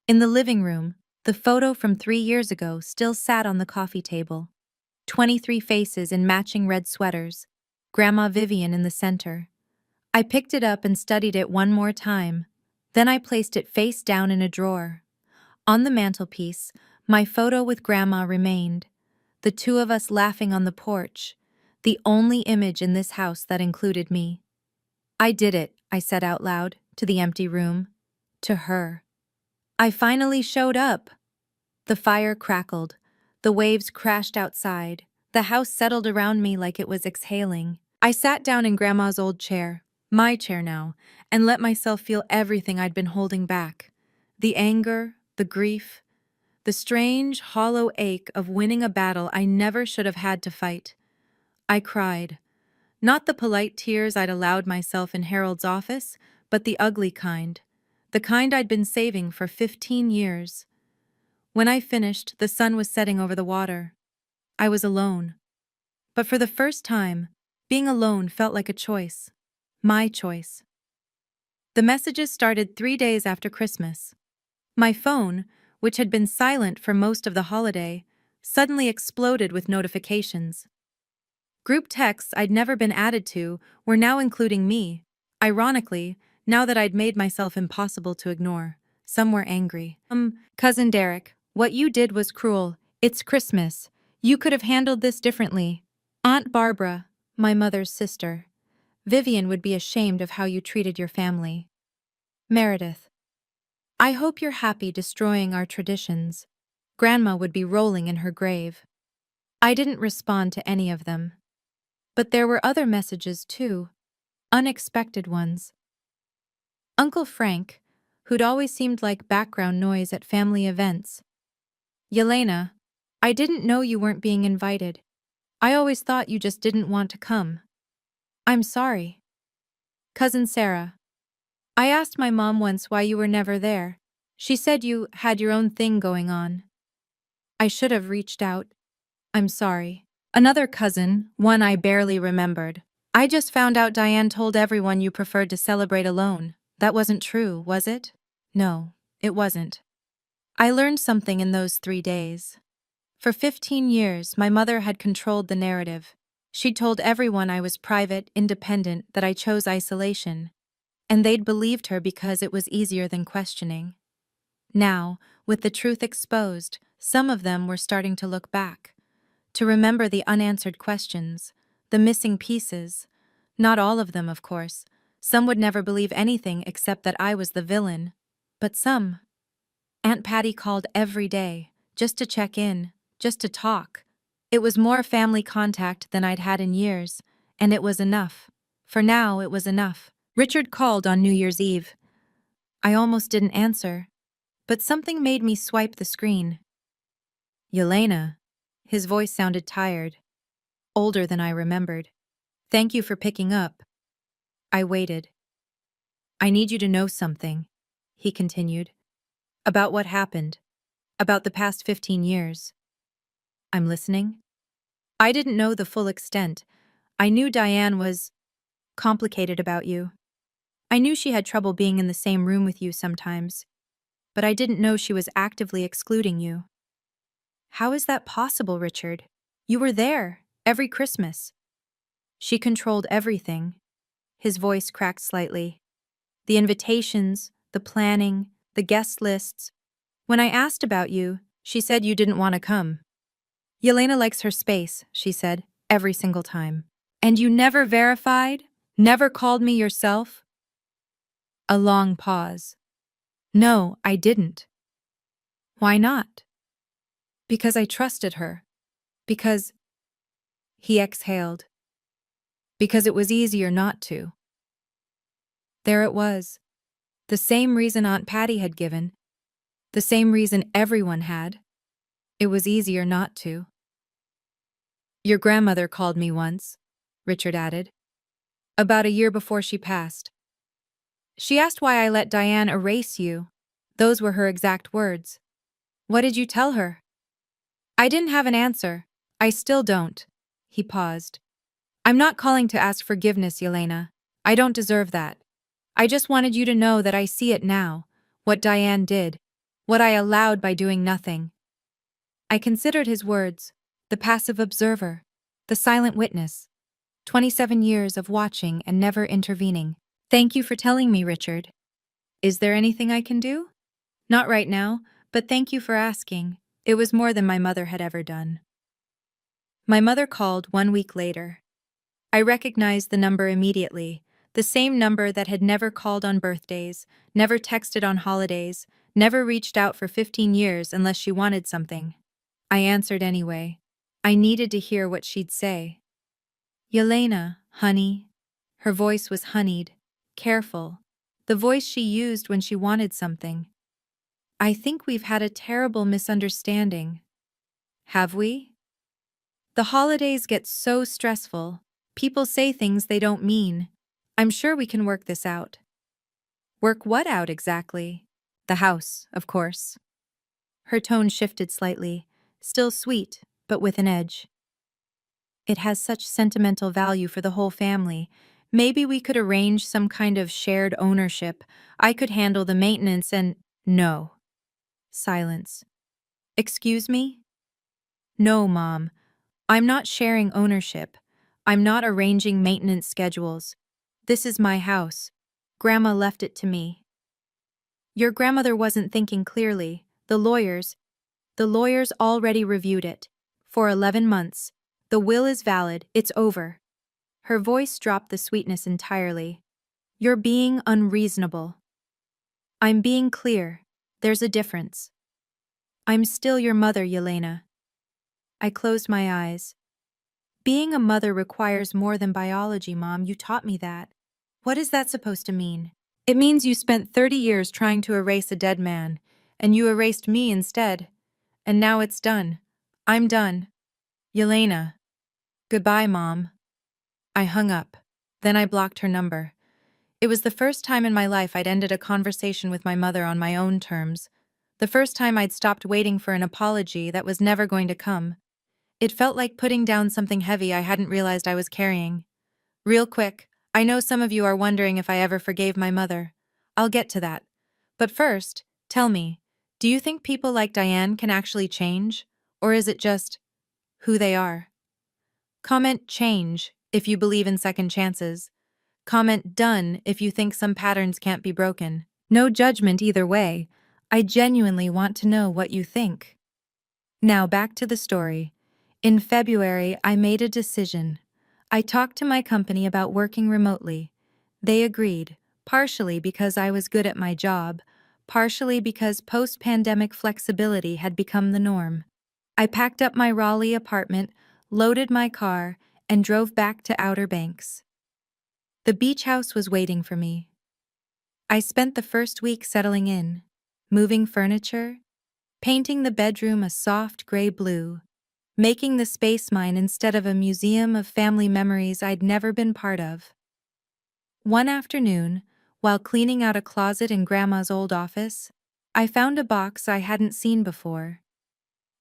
In the living room, the photo from 3 years ago still sat on the coffee table. 23 faces in matching red sweaters, Grandma Vivian in the center. I picked it up and studied it one more time. Then I placed it face down in a drawer. On the mantelpiece, my photo with Grandma remained. The two of us laughing on the porch, the only image in this house that included me. I did it, I said out loud, to the empty room. To her. I finally showed up. The fire crackled. The waves crashed outside. The house settled around me like it was exhaling. I sat down in Grandma's old chair, my chair now, and let myself feel everything I'd been holding back. The anger, the grief, the strange, hollow ache of winning a battle I never should have had to fight. I cried. Not the polite tears I'd allowed myself in Harold's office, but the ugly kind. The kind I'd been saving for 15 years. When I finished, the sun was setting over the water. I was alone. But for the first time, being alone felt like a choice. My choice. The messages started 3 days after Christmas. My phone, which had been silent for most of the holiday, suddenly exploded with notifications. Group texts I'd never been added to were now including me. Ironically, now that I'd made myself impossible to ignore. Some were angry. Cousin Derek, what you did was cruel. It's Christmas. You could have handled this differently. Aunt Barbara, my mother's sister. Vivian would be ashamed of how you treated your family. Meredith. I hope you're happy destroying our traditions. Grandma would be rolling in her grave. I didn't respond to any of them. But there were other messages too. Unexpected ones. Uncle Frank, who'd always seemed like background noise at family events. Yelena, I didn't know you weren't being invited. I always thought you just didn't want to come. I'm sorry. Cousin Sarah. I asked my mom once why you were never there. She said you had your own thing going on. I should have reached out. I'm sorry. Another cousin, one I barely remembered. I just found out Diane told everyone you preferred to celebrate alone. That wasn't true, was it? No, it wasn't. I learned something in those 3 days. For 15 years, my mother had controlled the narrative. She'd told everyone I was private, independent, that I chose isolation. And they'd believed her because it was easier than questioning. Now, with the truth exposed, some of them were starting to look back. To remember the unanswered questions, the missing pieces. Not all of them, of course. Some would never believe anything except that I was the villain. But some. Aunt Patty called every day, just to check in, just to talk. It was more family contact than I'd had in years, and it was enough. For now, it was enough. Richard called on New Year's Eve. I almost didn't answer, but something made me swipe the screen. Yelena. His voice sounded tired, older than I remembered. Thank you for picking up. I waited. I need you to know something, he continued. About what happened. About the past 15 years. I'm listening. I didn't know the full extent. I knew Diane was complicated about you. I knew she had trouble being in the same room with you sometimes, but I didn't know she was actively excluding you. How is that possible, Richard? You were there, every Christmas. She controlled everything. His voice cracked slightly. The invitations, the planning, the guest lists. When I asked about you, she said you didn't want to come. Yelena likes her space, she said, every single time. And you never verified? Never called me yourself? A long pause. No, I didn't. Why not? Because I trusted her. Because... He exhaled. Because it was easier not to. There it was. The same reason Aunt Patty had given. The same reason everyone had. It was easier not to. Your grandmother called me once, Richard added. About a year before she passed. She asked why I let Diane erase you. Those were her exact words. What did you tell her? I didn't have an answer. I still don't. He paused. I'm not calling to ask forgiveness, Yelena. I don't deserve that. I just wanted you to know that I see it now, what Diane did, what I allowed by doing nothing. I considered his words, the passive observer, the silent witness. 27 years of watching and never intervening. Thank you for telling me, Richard. Is there anything I can do? Not right now, but thank you for asking. It was more than my mother had ever done. My mother called 1 week later. I recognized the number immediately, the same number that had never called on birthdays, never texted on holidays, never reached out for 15 years unless she wanted something. I answered anyway. I needed to hear what she'd say. Yelena, honey. Her voice was honeyed, careful, the voice she used when she wanted something. I think we've had a terrible misunderstanding. Have we? The holidays get so stressful. People say things they don't mean. I'm sure we can work this out. Work what out exactly? The house, of course. Her tone shifted slightly, still sweet, but with an edge. It has such sentimental value for the whole family. Maybe we could arrange some kind of shared ownership. I could handle the maintenance and… No. Silence. Excuse me? No, Mom. I'm not sharing ownership. I'm not arranging maintenance schedules. This is my house. Grandma left it to me. Your grandmother wasn't thinking clearly. The lawyers already reviewed it. For 11 months. The will is valid, it's over. Her voice dropped the sweetness entirely. You're being unreasonable. I'm being clear. There's a difference. I'm still your mother, Yelena. I closed my eyes. Being a mother requires more than biology, Mom. You taught me that. What is that supposed to mean? It means you spent 30 years trying to erase a dead man, and you erased me instead. And now it's done. I'm done. Yelena. Goodbye, Mom. I hung up. Then I blocked her number. It was the first time in my life I'd ended a conversation with my mother on my own terms. The first time I'd stopped waiting for an apology that was never going to come. It felt like putting down something heavy I hadn't realized I was carrying. Real quick, I know some of you are wondering if I ever forgave my mother. I'll get to that. But first, tell me, do you think people like Diane can actually change? Or is it just who they are? Comment change if you believe in second chances. Comment done if you think some patterns can't be broken. No judgment either way. I genuinely want to know what you think. Now back to the story. In February, I made a decision. I talked to my company about working remotely. They agreed, partially because I was good at my job, partially because post-pandemic flexibility had become the norm. I packed up my Raleigh apartment, loaded my car, and drove back to Outer Banks. The beach house was waiting for me. I spent the first week settling in, moving furniture, painting the bedroom a soft gray blue, making the space mine instead of a museum of family memories I'd never been part of. One afternoon, while cleaning out a closet in Grandma's old office, I found a box I hadn't seen before.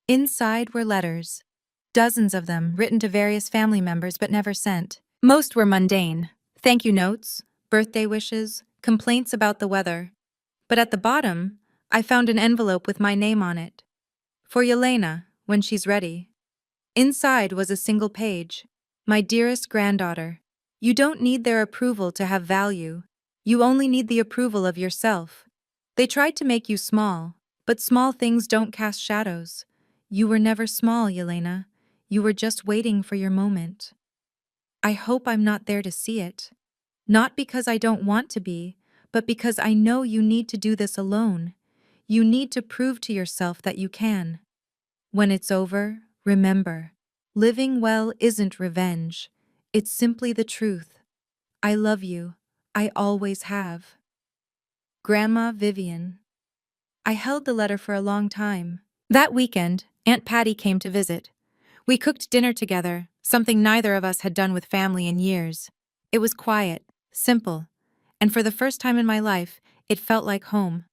Inside were letters, dozens of them written to various family members but never sent. Most were mundane, thank you notes, birthday wishes, complaints about the weather. But at the bottom, I found an envelope with my name on it. For Yelena, when she's ready. Inside was a single page. My dearest granddaughter, you don't need their approval to have value. You only need the approval of yourself. They tried to make you small, but small things don't cast shadows. You were never small, Yelena. You were just waiting for your moment. I hope I'm not there to see it. Not because I don't want to be, but because I know you need to do this alone. You need to prove to yourself that you can. When it's over, remember, living well isn't revenge. It's simply the truth. I love you. I always have. Grandma Vivian. I held the letter for a long time. That weekend, Aunt Patty came to visit. We cooked dinner together, something neither of us had done with family in years. It was quiet, simple, and for the first time in my life, it felt like home.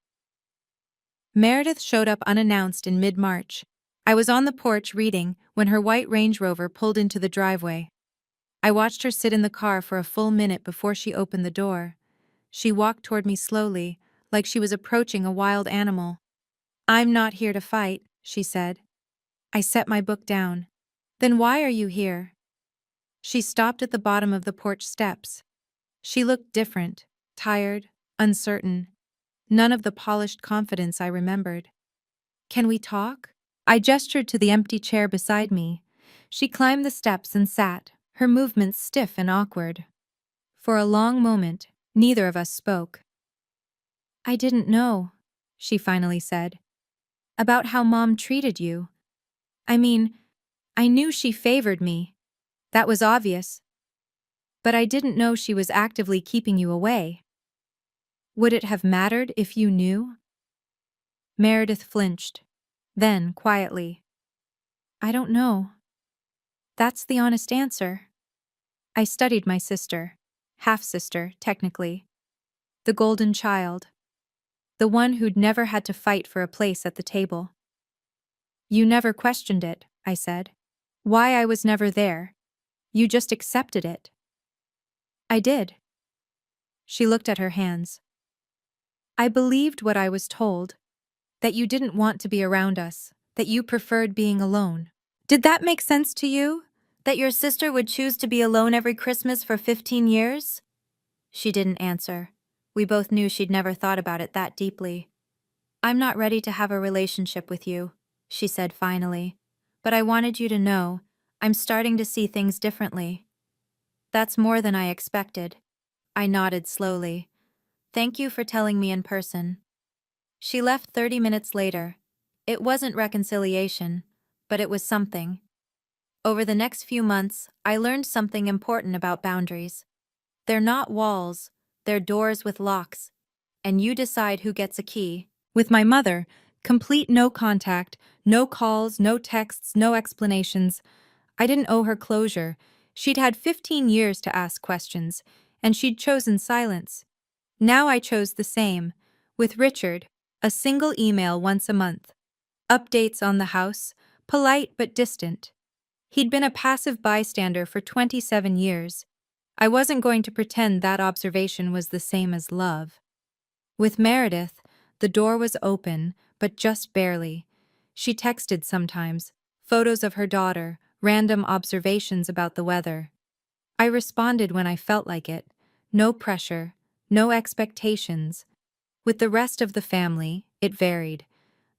Meredith showed up unannounced in mid-March. I was on the porch reading when her white Range Rover pulled into the driveway. I watched her sit in the car for a full minute before she opened the door. She walked toward me slowly, like she was approaching a wild animal. "I'm not here to fight," she said. I set my book down. "Then why are you here?" She stopped at the bottom of the porch steps. She looked different, tired, uncertain. None of the polished confidence I remembered. "Can we talk?" I gestured to the empty chair beside me. She climbed the steps and sat, her movements stiff and awkward. For a long moment, neither of us spoke. "I didn't know," she finally said. "About how Mom treated you." I mean, I knew she favored me. That was obvious. But I didn't know she was actively keeping you away. Would it have mattered if you knew? Meredith flinched. Then, quietly, I don't know. That's the honest answer. I studied my sister. Half-sister, technically. The golden child. The one who'd never had to fight for a place at the table. You never questioned it, I said. Why I was never there. You just accepted it. I did. She looked at her hands. I believed what I was told. That you didn't want to be around us. That you preferred being alone. Did that make sense to you? That your sister would choose to be alone every Christmas for 15 years? She didn't answer. We both knew she'd never thought about it that deeply. I'm not ready to have a relationship with you, she said finally. But I wanted you to know, I'm starting to see things differently. That's more than I expected. I nodded slowly. Thank you for telling me in person. She left 30 minutes later. It wasn't reconciliation, but it was something. Over the next few months, I learned something important about boundaries. They're not walls, they're doors with locks, and you decide who gets a key. With my mother, complete no contact, no calls, no texts, no explanations. I didn't owe her closure. She'd had 15 years to ask questions, and she'd chosen silence. Now I chose the same. With Richard, a single email once a month. Updates on the house, polite but distant. He'd been a passive bystander for 27 years. I wasn't going to pretend that observation was the same as love. With Meredith, the door was open, but just barely. She texted sometimes, photos of her daughter, random observations about the weather. I responded when I felt like it. No pressure, no expectations. With the rest of the family, it varied.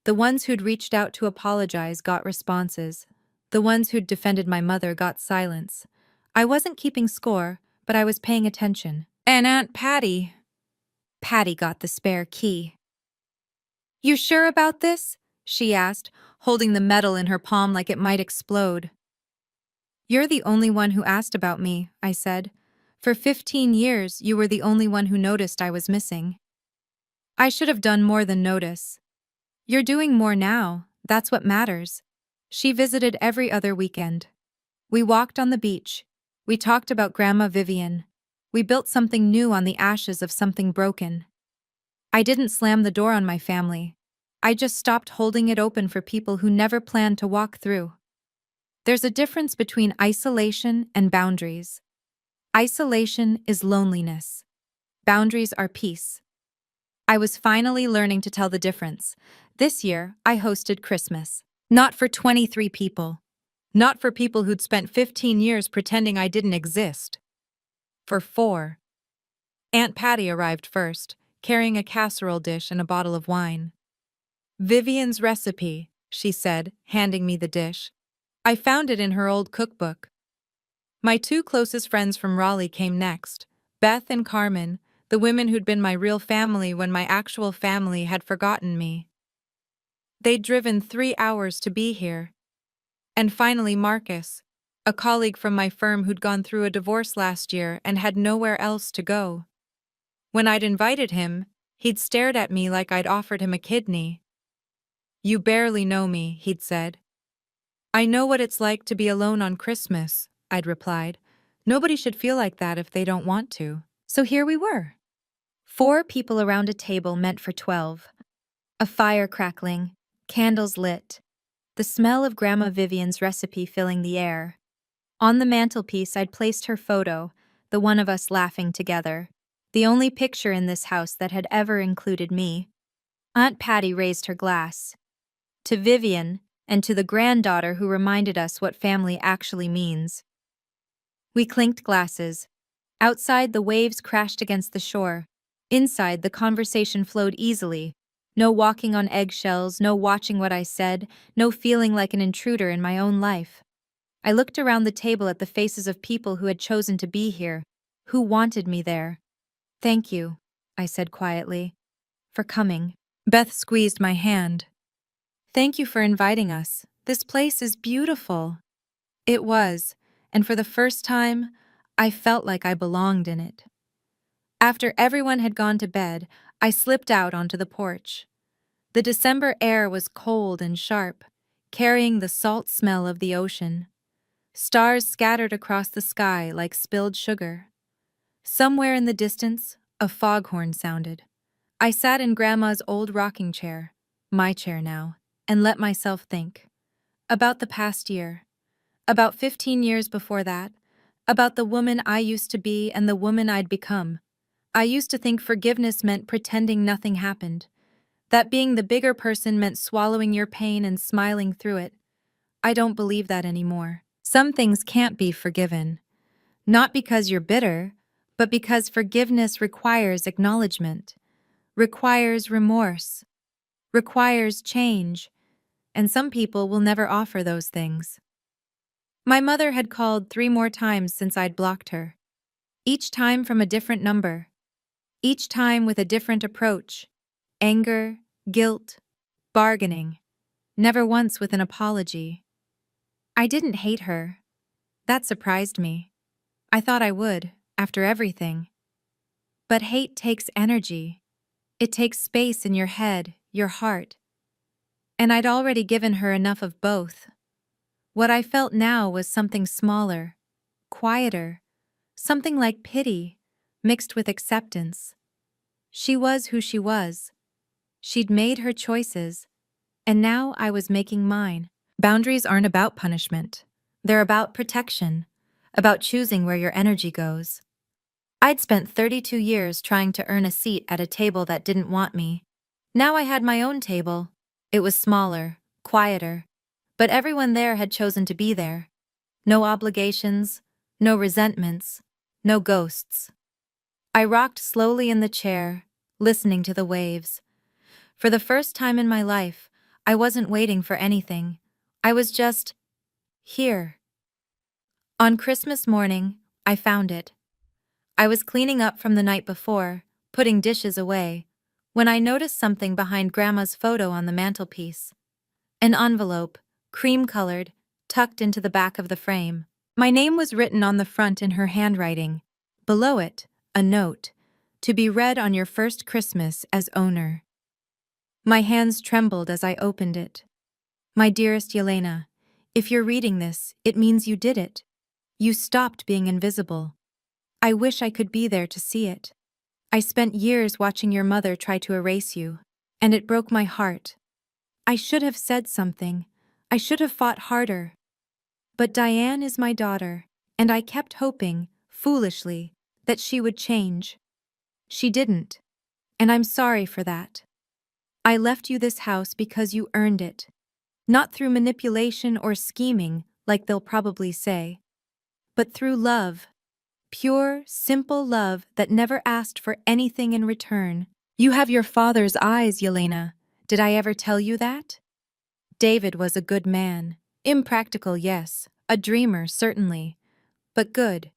The ones who'd reached out to apologize got responses. The ones who'd defended my mother got silence. I wasn't keeping score, but I was paying attention. And Aunt Patty got the spare key. You sure about this? She asked, holding the metal in her palm like it might explode. You're the only one who asked about me, I said. For 15 years, you were the only one who noticed I was missing. I should have done more than notice. You're doing more now, that's what matters. She visited every other weekend. We walked on the beach. We talked about Grandma Vivian. We built something new on the ashes of something broken. I didn't slam the door on my family. I just stopped holding it open for people who never planned to walk through. There's a difference between isolation and boundaries. Isolation is loneliness. Boundaries are peace. I was finally learning to tell the difference. This year, I hosted Christmas. Not for 23 people. Not for people who'd spent 15 years pretending I didn't exist. For 4. Aunt Patty arrived first, carrying a casserole dish and a bottle of wine. Vivian's recipe, she said, handing me the dish. I found it in her old cookbook. My 2 closest friends from Raleigh came next, Beth and Carmen, the women who'd been my real family when my actual family had forgotten me. They'd driven 3 hours to be here. And finally Marcus, a colleague from my firm who'd gone through a divorce last year and had nowhere else to go. When I'd invited him, he'd stared at me like I'd offered him a kidney. You barely know me, he'd said. I know what it's like to be alone on Christmas, I'd replied. Nobody should feel like that if they don't want to. So here we were. 4 people around a table meant for 12. A fire crackling, candles lit, the smell of Grandma Vivian's recipe filling the air. On the mantelpiece, I'd placed her photo, the one of us laughing together, the only picture in this house that had ever included me. Aunt Patty raised her glass. To Vivian, and to the granddaughter who reminded us what family actually means. We clinked glasses. Outside, the waves crashed against the shore. Inside, the conversation flowed easily. No walking on eggshells, no watching what I said, no feeling like an intruder in my own life. I looked around the table at the faces of people who had chosen to be here, who wanted me there. Thank you, I said quietly, for coming. Beth squeezed my hand. Thank you for inviting us, This place is beautiful. It was, and for the first time, I felt like I belonged in it. After everyone had gone to bed, I slipped out onto the porch. The December air was cold and sharp, carrying the salt smell of the ocean. Stars scattered across the sky like spilled sugar. Somewhere in the distance, a foghorn sounded. I sat in Grandma's old rocking chair, my chair now, and let myself think. About the past year. About 15 years before that. About the woman I used to be and the woman I'd become. I used to think forgiveness meant pretending nothing happened. That being the bigger person meant swallowing your pain and smiling through it. I don't believe that anymore. Some things can't be forgiven. Not because you're bitter, but because forgiveness requires acknowledgement, requires remorse, requires change, and some people will never offer those things. My mother had called 3 more times since I'd blocked her. Each time from a different number. Each time with a different approach. Anger, guilt, bargaining. Never once with an apology. I didn't hate her. That surprised me. I thought I would, after everything. But hate takes energy. It takes space in your head, your heart. And I'd already given her enough of both. What I felt now was something smaller, quieter, something like pity, mixed with acceptance. She was who she was. She'd made her choices, and now I was making mine. Boundaries aren't about punishment. They're about protection, about choosing where your energy goes. I'd spent 32 years trying to earn a seat at a table that didn't want me. Now I had my own table. It was smaller, quieter, but everyone there had chosen to be there. No obligations, no resentments, no ghosts. I rocked slowly in the chair, listening to the waves. For the first time in my life, I wasn't waiting for anything. I was just here. On Christmas morning, I found it. I was cleaning up from the night before, putting dishes away, when I noticed something behind Grandma's photo on the mantelpiece. An envelope, cream-colored, tucked into the back of the frame. My name was written on the front in her handwriting. Below it, a note, to be read on your first Christmas as owner. My hands trembled as I opened it. My dearest Yelena, if you're reading this, it means you did it. You stopped being invisible. I wish I could be there to see it. I spent years watching your mother try to erase you, and it broke my heart. I should have said something. I should have fought harder. But Diane is my daughter, and I kept hoping, foolishly, that she would change. She didn't, and I'm sorry for that. I left you this house because you earned it. Not through manipulation or scheming, like they'll probably say, but through love. Pure, simple love that never asked for anything in return. You have your father's eyes, Yelena. Did I ever tell you that? David was a good man. Impractical, yes. A dreamer, certainly. But good.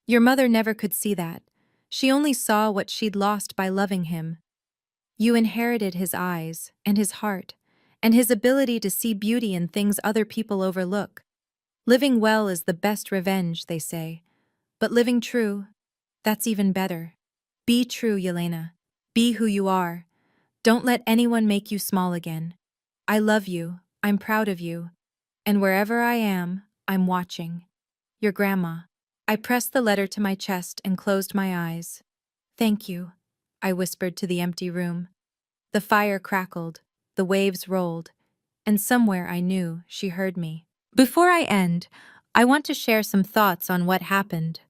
Your mother never could see that. She only saw what she'd lost by loving him. You inherited his eyes, and his heart, and his ability to see beauty in things other people overlook. Living well is the best revenge, they say. But living true, that's even better. Be true, Yelena. Be who you are. Don't let anyone make you small again. I love you, I'm proud of you, and wherever I am, I'm watching. Your grandma. I pressed the letter to my chest and closed my eyes. Thank you, I whispered to the empty room. The fire crackled, the waves rolled, and somewhere I knew she heard me. Before I end, I want to share some thoughts on what happened.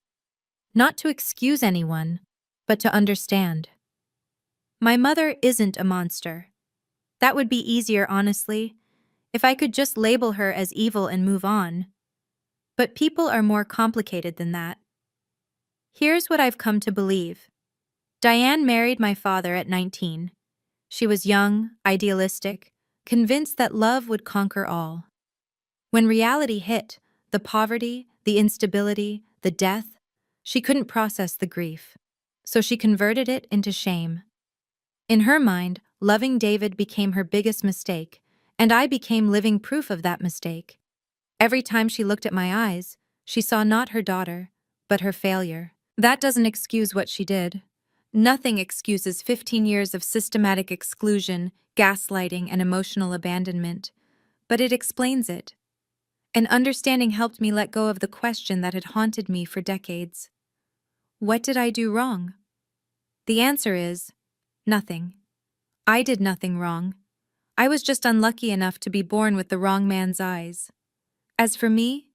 Not to excuse anyone, but to understand. My mother isn't a monster. That would be easier, honestly, if I could just label her as evil and move on. But people are more complicated than that. Here's what I've come to believe. Diane married my father at 19. She was young, idealistic, convinced that love would conquer all. When reality hit, the poverty, the instability, the death, she couldn't process the grief, so she converted it into shame. In her mind, loving David became her biggest mistake, And I became living proof of that mistake. Every time she looked at my eyes, she saw not her daughter, but her failure. That doesn't excuse what she did. Nothing excuses 15 years of systematic exclusion, gaslighting, and emotional abandonment, but it explains it. An understanding helped me let go of the question that had haunted me for decades. What did I do wrong? The answer is nothing. I did nothing wrong. I was just unlucky enough to be born with the wrong man's eyes. As for me,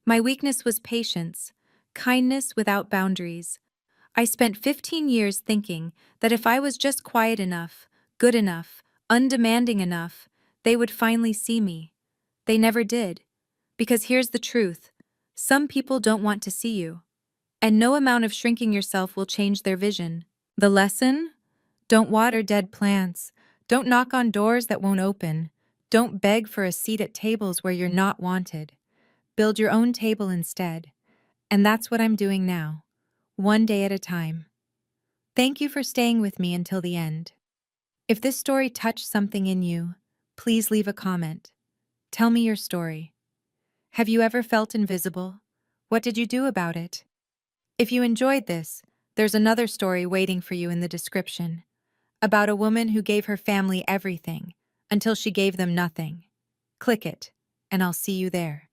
my weakness was patience, kindness without boundaries. I spent 15 years thinking that if I was just quiet enough, good enough, undemanding enough, they would finally see me. They never did. Because here's the truth: some people don't want to see you, and no amount of shrinking yourself will change their vision. The lesson? Don't water dead plants. Don't knock on doors that won't open. Don't beg for a seat at tables where you're not wanted. Build your own table instead. And that's what I'm doing now, one day at a time. Thank you for staying with me until the end. If this story touched something in you, please leave a comment. Tell me your story. Have you ever felt invisible? What did you do about it? If you enjoyed this, there's another story waiting for you in the description, about a woman who gave her family everything until she gave them nothing. Click it, and I'll see you there.